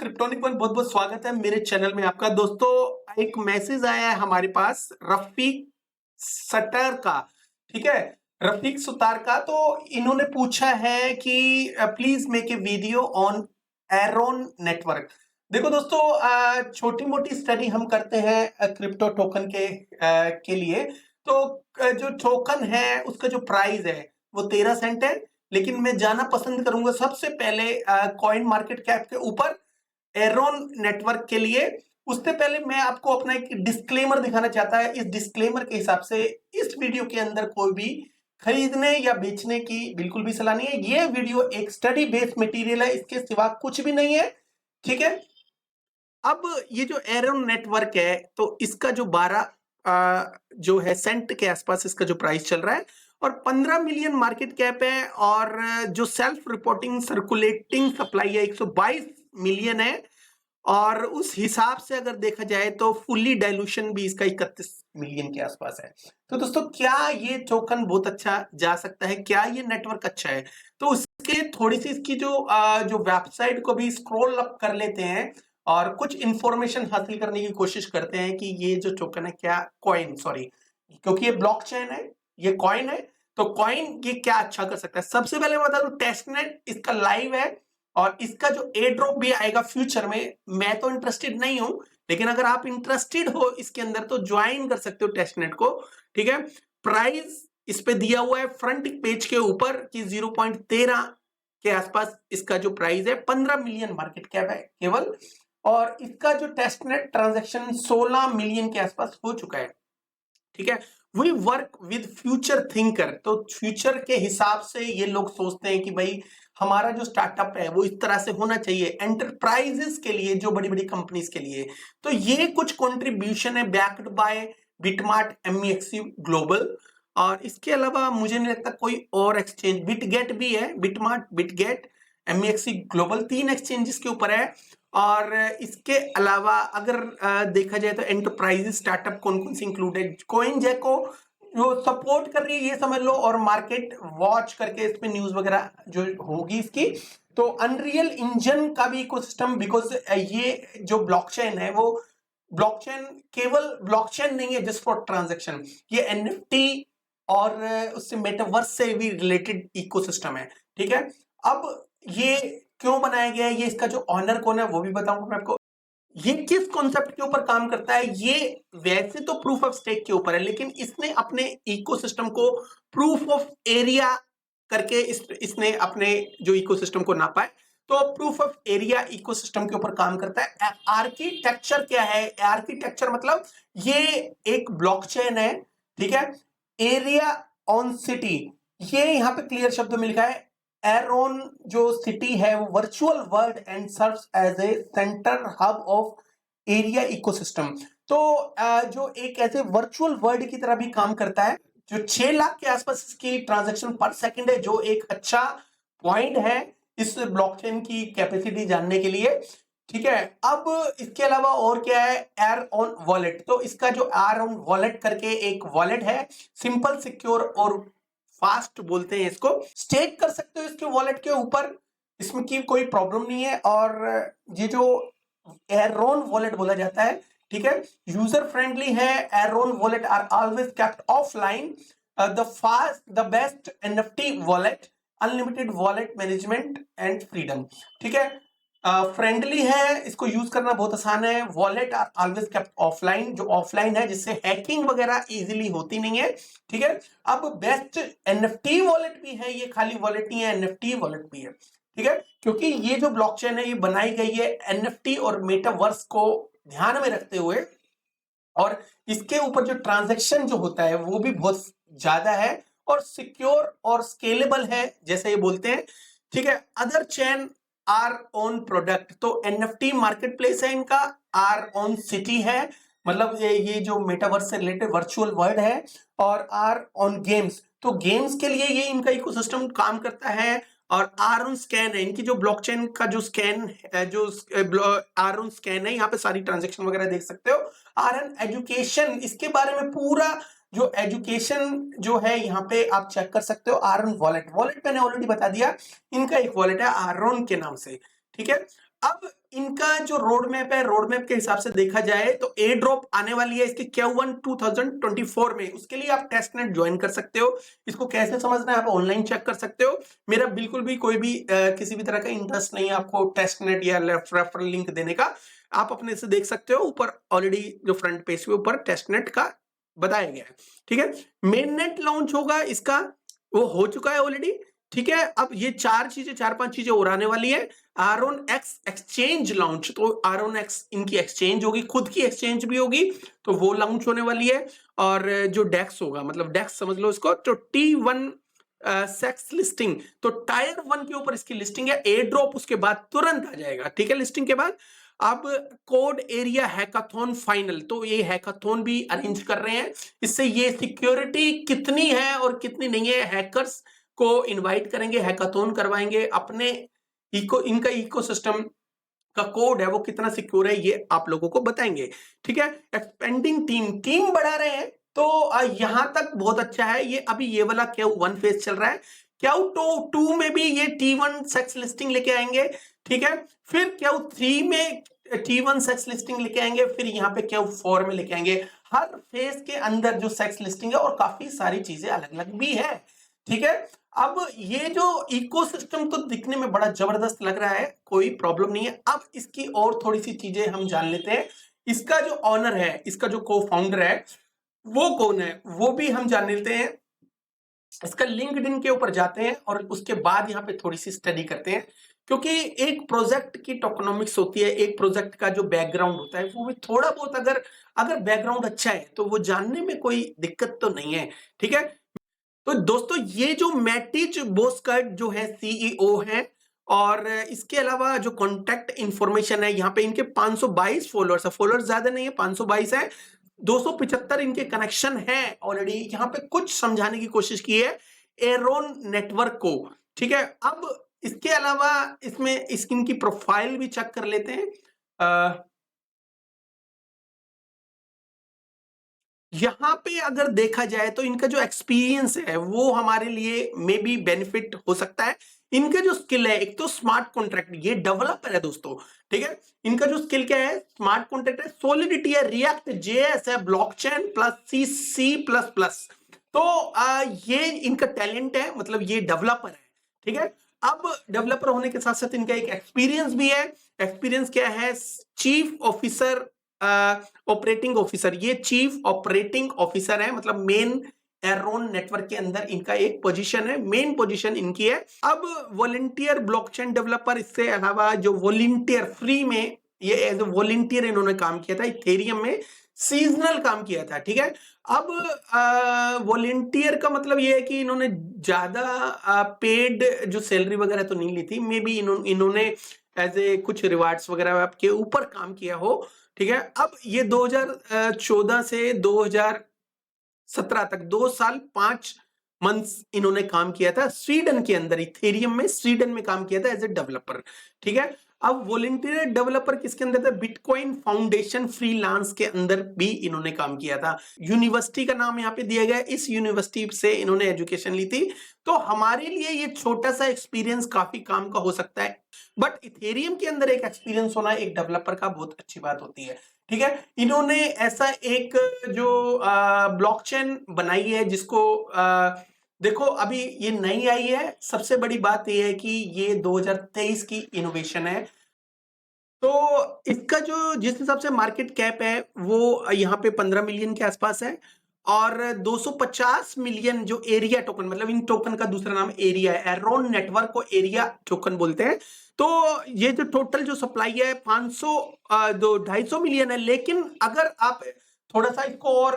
Kryptonic में बहुत बहुत स्वागत है मेरे चैनल में आपका। दोस्तों एक मैसेज आया है हमारे पास रफीक सटर का, ठीक है, रफीक सुतार का। तो इन्होंने पूछा है कि please make a video on Aaron network. देखो दोस्तों, छोटी मोटी स्टडी हम करते हैं क्रिप्टो टोकन के लिए। तो जो टोकन है उसका जो प्राइस है वो 13 सेंट है, लेकिन मैं जाना पसंद करूंगा सबसे पहले कॉइन मार्केट कैप के ऊपर एरोन नेटवर्क के लिए। उससे पहले मैं आपको अपना एक डिस्क्लेमर दिखाना चाहता है। इस डिस्क्लेमर के हिसाब से इस वीडियो के अंदर कोई भी खरीदने या बेचने की बिल्कुल भी सलाह नहीं है। ये वीडियो एक स्टडी बेस्ड मटेरियल है, इसके सिवा कुछ भी नहीं है, ठीक है। अब ये जो एरोन नेटवर्क है तो इसका जो 12 जो है सेंट के आसपास इसका जो प्राइस चल रहा है और 15 मिलियन मार्केट कैप है और जो सेल्फ रिपोर्टिंग सर्कुलेटिंग सप्लाई है 122 मिलियन है। और उस हिसाब से अगर देखा जाए तो फुल्ली डाइल्यूशन भी इसका 31 मिलियन के आसपास है। तो दोस्तों क्या ये टोकन बहुत अच्छा जा सकता है, क्या ये नेटवर्क अच्छा है? तो उसके थोड़ी सी इसकी जो वेबसाइट को भी स्क्रॉल अप कर लेते हैं और कुछ इंफॉर्मेशन हासिल करने की कोशिश करते हैं कि ये जो टोकन है क्या कॉइन, सॉरी, क्योंकि ये ब्लॉकचेन है, ये कॉइन है, तो कॉइन ये क्या अच्छा कर सकता है। सबसे पहले मैं बता दूं टेस्टनेट इसका लाइव है और इसका जो एयर ड्रॉप भी आएगा फ्यूचर में। मैं तो इंटरेस्टेड नहीं हूं, लेकिन अगर आप इंटरेस्टेड हो इसके अंदर तो ज्वाइन कर सकते हो टेस्टनेट को, ठीक है। प्राइस इस पे दिया हुआ है फ्रंट पेज के ऊपर कि 0.13 के आसपास इसका जो प्राइस है, 15 मिलियन मार्केट कैप है केवल। और इसका जो टेस्टनेट ट्रांजैक्शन 16 मिलियन के आसपास हो चुका है, ठीक है। We work with future thinker, तो फ्यूचर के हिसाब से ये लोग सोचते हैं कि भाई हमारा जो स्टार्टअप है वो इस तरह से होना चाहिए एंटरप्राइजेस के लिए, जो बड़ी बड़ी कंपनीज के लिए। तो ये कुछ कंट्रीब्यूशन है बैक्ड बाय बिटमार्ट, एमईएक्सी ग्लोबल। और इसके अलावा मुझे नहीं लगता कोई और एक्सचेंज, बिटगेट भी है, बिटमार्ट, बिटगेट, एमईएक्सी ग्लोबल, 3 एक्सचेंजेस के ऊपर है। और इसके अलावा अगर देखा जाए तो एंटरप्राइज स्टार्टअप कौन कौन सी इंक्लूड है, कोइन जैको जो सपोर्ट कर रही है ये समझ लो, और मार्केट वॉच करके इस पे न्यूज वगैरह जो होगी इसकी। तो अनरियल इंजन का भी इकोसिस्टम, बिकॉज ये जो ब्लॉकचेन है वो ब्लॉकचेन केवल ब्लॉकचेन नहीं है जस्ट फॉर ट्रांजैक्शन, ये एनएफटी और उससे मेटावर्स से भी रिलेटेड इकोसिस्टम है, ठीक है। अब ये क्यों बनाया गया है, ये इसका जो ऑनर कौन है वो भी बताऊंगा मैं आपको। ये किस कॉन्सेप्ट के ऊपर काम करता है, ये वैसे तो प्रूफ ऑफ स्टेक के ऊपर है, लेकिन इसने अपने इकोसिस्टम को प्रूफ ऑफ एरिया करके इसने अपने जो इकोसिस्टम को नापा है। तो प्रूफ ऑफ एरिया इकोसिस्टम के ऊपर काम करता है। आर्किटेक्चर क्या है? आर्किटेक्चर मतलब ये एक ब्लॉकचेन है, ठीक है। एरिया ऑन सिटी, ये यहां पे क्लियर शब्दों में लिखा है एरोन जो सिटी है वो virtual world and serves as a centre hub of area ecosystem. तो जो एक ऐसे वर्चुअल वर्ल्ड की तरह भी काम करता है। जो 6 लाख के आसपास इसकी ट्रांजैक्शन पर सेकंड है, जो एक अच्छा पॉइंट है इस ब्लॉकचेन की कैपेसिटी जानने के लिए, ठीक है। अब इसके अलावा और क्या है, एयर ऑन वॉलेट। तो इसका जो एयर ऑन वॉलेट करके एक वॉलेट है, सिंपल, सिक्योर और फास्ट बोलते हैं इसको। स्टेक कर सकते हो इसके वॉलेट के ऊपर, इसमें की कोई प्रॉब्लम नहीं है। और ये जो एरोन वॉलेट बोला जाता है, ठीक है, यूजर फ्रेंडली है। Aeron wallet are always kept offline, the fast the best NFT wallet, unlimited wallet management and freedom, ठीक है। फ्रेंडली है, इसको यूज करना बहुत आसान है। Wallet are always kept offline, जो ऑफलाइन है जिससे हैकिंग वगैरह इजीली होती नहीं है, ठीक है। अब बेस्ट एनएफटी वॉलेट भी है, ये खाली वॉलेट नहीं है, एनएफटी वॉलेट भी है, ठीक है। क्योंकि ये जो ब्लॉकचेन है ये बनाई गई है एनएफटी और मेटावर्स को ध्यान में रखते हुए, और इसके ऊपर जो ट्रांजैक्शन जो होता है वो भी बहुत ज्यादा है और सिक्योर और स्केलेबल है, जैसे ये बोलते हैं, ठीक है। Other chain our own product, तो एनएफटी मार्केट प्लेस है इनका, आर ओन सिटी है, मतलब ये जो मेटावर्स से रिलेटेड वर्चुअल वर्ल्ड है, और आर ऑन गेम्स, तो गेम्स के लिए ये इनका इकोसिस्टम काम करता है। और आर ऑन स्कैन है, इनकी जो ब्लॉकचेन का जो स्कैन है, जो आर ऑन स्कैन है, यहाँ पे सारी ट्रांजेक्शन वगैरह देख सकते हो। आर एन एजुकेशन, इसके बारे में पूरा जो एजुकेशन जो है यहाँ पे आप चेक कर सकते हो। आर ऑन वॉलेट, वॉलेट मैंने ऑलरेडी बता दिया, इनका एक वॉलेट है आरोन के नाम से, ठीक है। अब इनका जो रोड मैप है, रोड मैप के हिसाब से देखा जाए तो एयर ड्रॉप आने वाली है इसकी Q1 2024 में। उसके लिए आप टेस्ट नेट ज्वाइन कर सकते हो। इसको कैसे समझना है आप ऑनलाइन चेक कर सकते हो। मेरा बिल्कुल भी कोई भी किसी भी तरह का इंटरेस्ट नहीं है आपको टेस्ट नेट या रेफरल लिंक देने का। आप अपने से देख सकते हो, ऊपर ऑलरेडी जो फ्रंट पेज के ऊपर टेस्ट नेट का बताया गया है। ठीक है, मेन नेट लॉन्च होगा इसका, वो हो चुका है ऑलरेडी। ठीक है, अब ये चार पांच चीजें और आने वाली है। आरओन एक्स एक्सचेंज लॉन्च, तो आरओन एक्स इनकी एक्सचेंज होगी, खुद की एक्सचेंज भी होगी, तो वो लॉन्च होने वाली है। और जो डेक्स होगा, मतलब डेक्स समझ लो इसको, तो T1 सेक्स लिस्टिंग, तो टायर 1 के ऊपर इसकी लिस्टिंग है। एयर ड्रॉप उसके बाद तुरंत आ जाएगा। ठीक है, लिस्टिंग के बाद अब कोड एरिया हैकाथॉन फाइनल, तो ये हैकाथॉन भी अरेंज कर रहे हैं। इससे ये सिक्योरिटी कितनी है और कितनी नहीं है, हैकर्स को इनवाइट करेंगे, हैकाथॉन करवाएंगे, अपने इनका इकोसिस्टम का कोड है वो कितना सिक्योर है ये आप लोगों को बताएंगे। ठीक है, एक्सपेंडिंग टीम बढ़ा रहे हैं, तो यहां तक बहुत अच्छा है। ये अभी ये वाला Q1 फेज चल रहा है। Q2 में भी ये T1 सेक्स लिस्टिंग लेके आएंगे। ठीक है, फिर Q3 में T1 सेक्स लिस्टिंग लेके आएंगे, फिर यहाँ पे Q4 में लेके आएंगे। हर फेज के अंदर जो सेक्स लिस्टिंग है और काफी सारी चीजें अलग अलग भी है। ठीक है, अब ये जो इकोसिस्टम तो दिखने में बड़ा जबरदस्त लग रहा है, कोई प्रॉब्लम नहीं है। अब इसकी और थोड़ी सी चीजें हम जान लेते हैं। इसका जो ऑनर है, इसका जो को फाउंडर है वो कौन है, वो भी हम जान लेते हैं। इसका लिंक्डइन के ऊपर जाते हैं और उसके बाद यहाँ पे थोड़ी सी स्टडी करते हैं, क्योंकि एक प्रोजेक्ट की टोकेनोमिक्स होती है, एक प्रोजेक्ट का जो बैकग्राउंड होता है वो भी थोड़ा बहुत अगर बैकग्राउंड अच्छा है तो वो जानने में कोई दिक्कत तो नहीं है। ठीक है, तो दोस्तों ये जो मैटिज बोस्कर्ट जो है सीईओ है, और इसके अलावा जो कॉन्टैक्ट इंफॉर्मेशन है, यहाँ पे इनके 522 फॉलोअर्स है, फॉलोअर्स ज्यादा नहीं है, 522 है। 275 इनके कनेक्शन है ऑलरेडी। यहाँ पे कुछ समझाने की कोशिश की है एरोन नेटवर्क को। ठीक है, अब इसके अलावा इसमें इनकी प्रोफाइल भी चेक कर लेते हैं। यहाँ पे अगर देखा जाए तो इनका जो एक्सपीरियंस है वो हमारे लिए मे बी बेनिफिट हो सकता है। इनका जो स्किल है, एक तो स्मार्ट कॉन्ट्रैक्ट, ये डेवलपर है दोस्तों। ठीक है, इनका जो स्किल क्या है, स्मार्ट कॉन्ट्रैक्ट है, सॉलिडिटी है, रिएक्ट जेएस है, ब्लॉकचेन प्लस C++। तो ये इनका टैलेंट है, मतलब ये डेवलपर है। ठीक है, अब डेवलपर होने के साथ साथ इनका एक एक्सपीरियंस भी है। एक्सपीरियंस क्या है, चीफ ऑफिसर ऑपरेटिंग ऑफिसर, ये चीफ ऑपरेटिंग ऑफिसर है, मतलब मेन एरोन नेटवर्क के अंदर इनका एक पोजीशन है, मेन पोजीशन इनकी है। अब वॉलंटियर ब्लॉकचेन डेवलपर, इससे अलावा जो वॉलंटियर फ्री में ये एज ए वॉलंटियर इन्होंने काम किया था, इथेरियम में सीजनल काम किया था। ठीक है, अब वॉलंटियर का मतलब ये है कि इन्होंने ज्यादा पेड जो सैलरी वगैरह तो नहीं ली थी, मे बी इन्होंने एज ए कुछ रिवार्ड्स वगैरह के ऊपर काम किया हो। ठीक है, अब ये 2014 से 2017 तक 2 साल 5 मंथ्स इन्होंने काम किया था स्वीडन के अंदर, इथेरियम में स्वीडन में काम किया था एज ए डेवलपर। ठीक है, अब वॉलंटियर डेवलपर किसके अंदर था, बिटकॉइन फाउंडेशन फ्रीलांस के अंदर भी इन्होंने काम किया था। यूनिवर्सिटी का नाम यहाँ पे दिया गया है, इस यूनिवर्सिटी से इन्होंने एजुकेशन ली थी। तो हमारे लिए ये छोटा सा एक्सपीरियंस काफी काम का हो सकता है, बट इथेरियम के अंदर एक एक्सपीरियंस होना एक डेवलपर का बहुत अच्छी बात होती है। ठीक है, इन्होंने ऐसा एक जो ब्लॉकचेन बनाई है जिसको देखो अभी ये नई आई है। सबसे बड़ी बात यह है कि ये 2023 की इनोवेशन है, तो इसका जो जिस हिसाब से मार्केट कैप है वो यहाँ पे 15 मिलियन के आसपास है, और 250 मिलियन जो एरिया टोकन, मतलब इन टोकन का दूसरा नाम एरिया है, एरोन नेटवर्क को एरिया टोकन बोलते हैं। तो ये जो टोटल जो सप्लाई है 250 मिलियन है, लेकिन अगर आप थोड़ा सा इसको और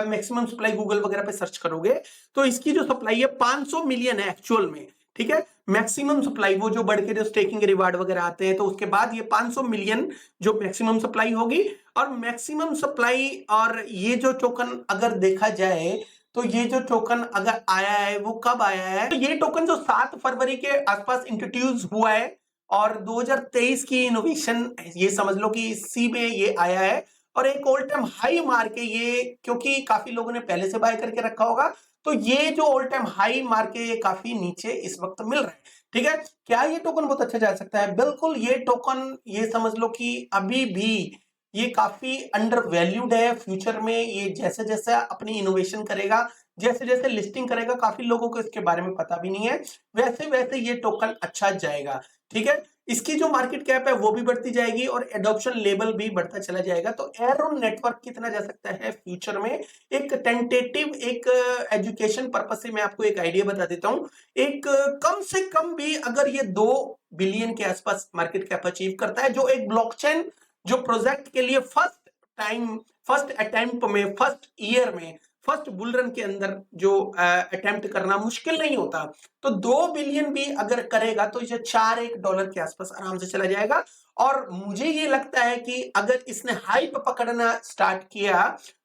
मैक्सिमम सप्लाई गूगल वगैरह पे सर्च करोगे तो इसकी जो सप्लाई है 500 मिलियन है एक्चुअल में। ठीक है, मैक्सिमम सप्लाई, वो जो बढ़ के जो स्टेकिंग रिवार्ड वगैरह आते हैं तो उसके बाद ये 500 मिलियन जो मैक्सिमम सप्लाई होगी। और मैक्सिमम सप्लाई, और ये जो टोकन अगर देखा जाए तो ये जो टोकन अगर आया है वो कब आया है, तो ये टोकन जो 7 फरवरी के आसपास इंट्रोड्यूस हुआ है, और 2023 की इनोवेशन ये समझ लो कि इसी में ये आया है, और एक ऑल टाइम हाई मार के ये, क्योंकि काफी लोगों ने पहले से बाय करके रखा होगा, तो ये जो ऑल टाइम हाई मार के ये काफी नीचे इस वक्त मिल रहा है। ठीक है। क्या ये टोकन बहुत अच्छा जा सकता है? बिल्कुल, ये टोकन ये समझ लो कि अभी भी ये काफी अंडर वैल्यूड है। फ्यूचर में ये जैसे जैसे अपनी इनोवेशन करेगा, जैसे जैसे लिस्टिंग करेगा, काफी लोगों को इसके बारे में पता भी नहीं है, वैसे वैसे ये टोकन अच्छा जाएगा। ठीक है, इसकी जो मार्केट कैप है वो भी बढ़ती जाएगी और एडॉप्शन लेवल भी बढ़ता चला जाएगा। तो एरोन नेटवर्क कितना जा सकता है फ्यूचर में, एक टेंटेटिव, एक एजुकेशन पर्पज से मैं आपको एक आइडिया बता देता हूं। एक कम से कम भी अगर ये 2 बिलियन के आसपास मार्केट कैप अचीव करता है, जो एक ब्लॉकचेन जो प्रोजेक्ट के लिए फर्स्ट अटेम्प्ट में, फर्स्ट ईयर में, फर्स्ट बुल रन के अंदर जो अटेम्प्ट करना मुश्किल नहीं होता, तो 2 बिलियन भी अगर करेगा तो ये $4 के आसपास आराम से चला जाएगा। और मुझे ये लगता है कि अगर इसने हाइप पकड़ना स्टार्ट किया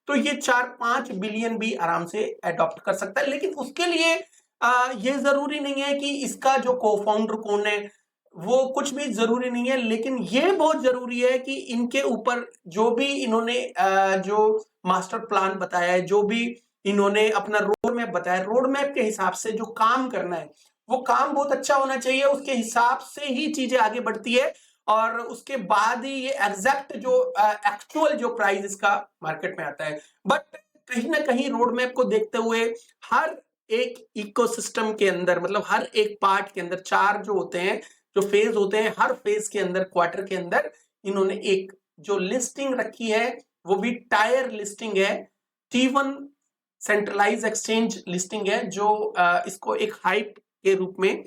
तो ये 4-5 बिलियन भी आराम से अडॉप्ट कर सकता है। लेकिन उसके लिए ये जरूरी नहीं है कि इसका जो को फाउंडर कौन है, वो कुछ भी जरूरी नहीं है। लेकिन ये बहुत जरूरी है कि इनके ऊपर जो भी इन्होंने जो मास्टर प्लान बताया है, जो भी इन्होंने अपना रोड मैप बताया, रोड मैप के हिसाब से जो काम करना है वो काम बहुत अच्छा होना चाहिए। उसके हिसाब से ही चीजें आगे बढ़ती है और उसके बाद ही ये एग्जैक्ट जो एक्चुअल जो प्राइस इसका मार्केट में आता है। बट कहीं ना कहीं रोड मैप को देखते हुए हर एक इकोसिस्टम के अंदर, मतलब हर एक पार्ट के अंदर 4 जो होते हैं, जो फेज होते हैं, हर फेज के अंदर, क्वार्टर के अंदर इन्होंने एक जो लिस्टिंग रखी है वो भी टायर लिस्टिंग है, T1 सेंट्रलाइज एक्सचेंज लिस्टिंग है, जो इसको एक हाइप के रूप में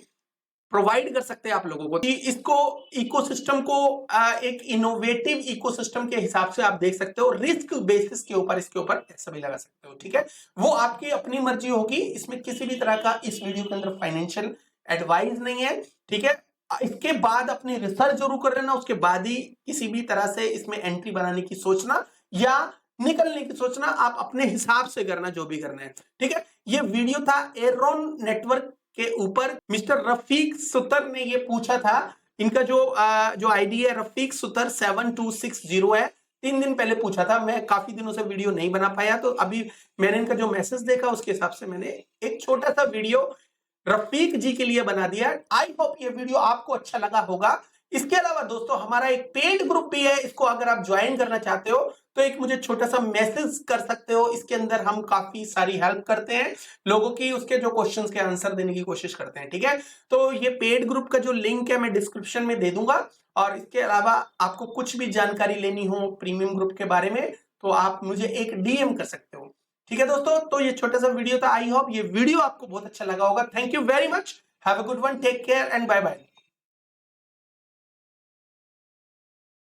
प्रोवाइड कर सकते हैं आप लोगों को। कि इसको इकोसिस्टम को एक इनोवेटिव इकोसिस्टम के हिसाब से आप देख सकते हो। रिस्क बेसिस के ऊपर इसके ऊपर पैसा भी लगा सकते हो। ठीक है, वो आपकी अपनी मर्जी होगी। इसमें किसी भी तरह का इस वीडियो के अंदर फाइनेंशियल एडवाइस नहीं है। ठीक है, इसके बाद अपनी रिसर्च जरूर कर लेना, उसके बाद ही किसी भी तरह से इसमें एंट्री बनाने की सोचना या निकलने की सोचना, आप अपने हिसाब से करना जो भी करना है। ठीक है, ये वीडियो था एरोन नेटवर्क के ऊपर। मिस्टर रफीक सुतर ने ये पूछा था। इनका जो आईडी है रफीक सुतर 7260 है। 3 दिन पहले पूछा था। मैं काफी दिनों से वीडियो नहीं बना पाया, तो अभी मैंने इनका जो मैसेज देखा उसके हिसाब से मैंने एक छोटा सा वीडियो रफीक जी के लिए बना दिया। आई होप ये वीडियो आपको अच्छा लगा होगा। इसके अलावा दोस्तों हमारा एक पेड ग्रुप भी है, इसको अगर आप ज्वाइन करना चाहते हो तो एक मुझे छोटा सा मैसेज कर सकते हो। इसके अंदर हम काफी सारी हेल्प करते हैं लोगों की, उसके जो क्वेश्चंस के आंसर देने की कोशिश करते हैं। ठीक है, तो ये पेड ग्रुप का जो लिंक है मैं डिस्क्रिप्शन में दे दूंगा। और इसके अलावा आपको कुछ भी जानकारी लेनी हो प्रीमियम ग्रुप के बारे में तो आप मुझे एक डीएम कर सकते हो। ठीक है दोस्तों, तो ये छोटा सा वीडियो था। आई होप ये वीडियो आपको बहुत अच्छा लगा होगा। Thank you very much, have a good one, take care and bye bye.